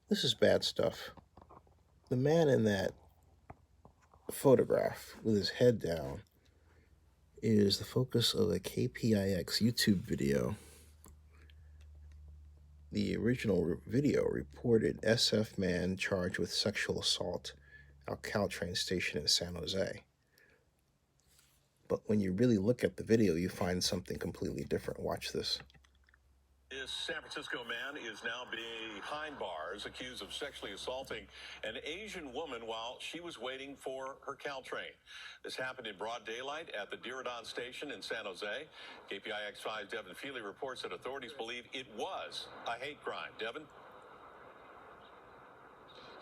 This is bad stuff. The man in that photograph with his head down is the focus of a KPIX YouTube video. The original video reported SF man charged with sexual assault at Caltrain Station in San Jose. But when you really look at the video, you find something completely different. Watch this. This San Francisco man is now behind bars, accused of sexually assaulting an Asian woman while she was waiting for her Caltrain. This happened in broad daylight at the Diridon Station in San Jose. KPIX 5's Devin Feely reports that authorities believe it was a hate crime. Devin?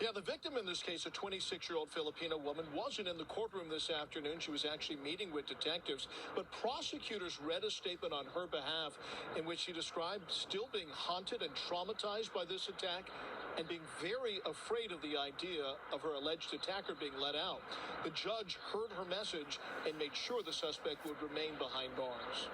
Yeah, the victim in this case, a 26-year-old Filipino woman, wasn't in the courtroom this afternoon. She was actually meeting with detectives, but prosecutors read a statement on her behalf in which she described still being haunted and traumatized by this attack and being very afraid of the idea of her alleged attacker being let out. The judge heard her message and made sure the suspect would remain behind bars.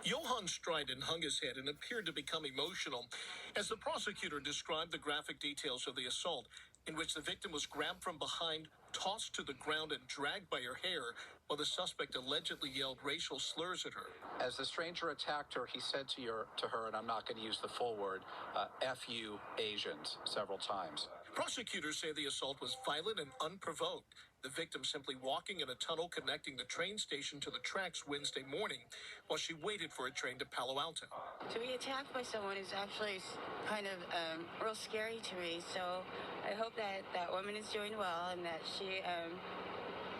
Johann Stryden hung his head and appeared to become emotional as the prosecutor described the graphic details of the assault, in which the victim was grabbed from behind, tossed to the ground, and dragged by her hair, while the suspect allegedly yelled racial slurs at her. As the stranger attacked her, he said to her, and I'm not going to use the full word, F you Asians, several times. Prosecutors say the assault was violent and unprovoked. The victim simply walking in a tunnel connecting the train station to the tracks Wednesday morning while she waited for a train to Palo Alto. To be attacked by someone is actually kind of real scary to me. So I hope that that woman is doing well and that she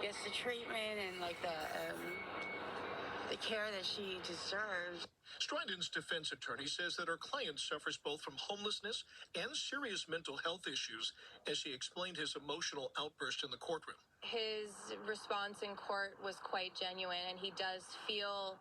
gets the treatment and like the care that she deserves. Stryden's defense attorney says that her client suffers both from homelessness and serious mental health issues as she explained his emotional outburst in the courtroom. His response in court was quite genuine, and he does feel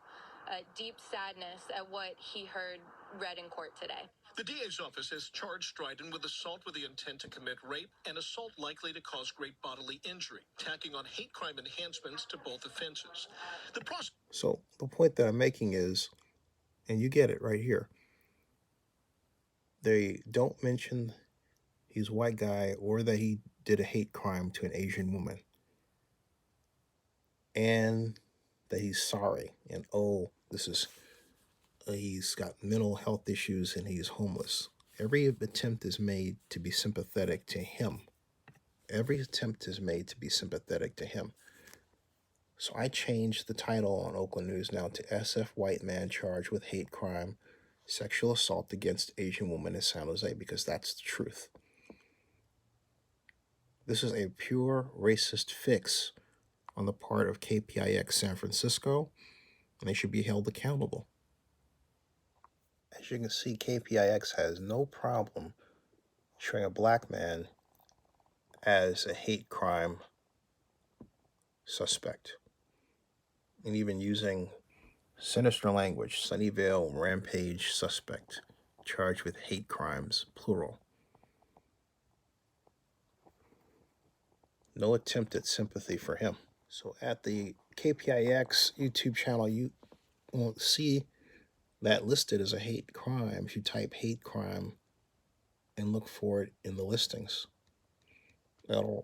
deep sadness at what he heard read in court today. The DA's office has charged Stryden with assault with the intent to commit rape and assault likely to cause great bodily injury, tacking on hate crime enhancements to both offenses. So the point that I'm making is, and you get it right here, they don't mention he's a white guy or that he did a hate crime to an Asian woman, and that he's sorry, and this is he's got mental health issues and he's homeless. Every attempt is made to be sympathetic to him. Every attempt is made to be sympathetic to him. So I changed the title on Oakland News now to SF White Man Charged with Hate Crime, Sexual Assault Against Asian Woman in San Jose, because that's the truth. This is a pure racist fix on the part of KPIX San Francisco, and they should be held accountable. As you can see, KPIX has no problem showing a black man as a hate crime suspect, and even using sinister language, Sunnyvale rampage suspect, charged with hate crimes, plural. No attempt at sympathy for him. So at the KPIX YouTube channel, you won't see that listed as a hate crime. If you type hate crime and look for it in the listings at all.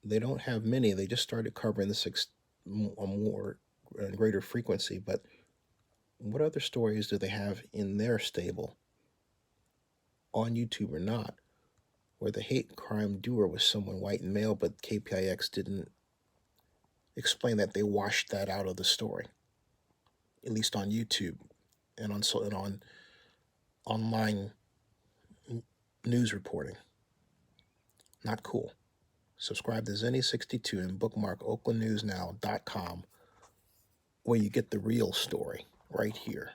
They don't have many. They just started covering this a more greater frequency. But what other stories do they have in their stable, on YouTube or not, where the hate crime doer was someone white and male, but KPIX didn't explain that they washed that out of the story, at least on YouTube and on online news reporting. Not cool. Subscribe to Zenny62 and bookmark oaklandnewsnow.com, where you get the real story right here.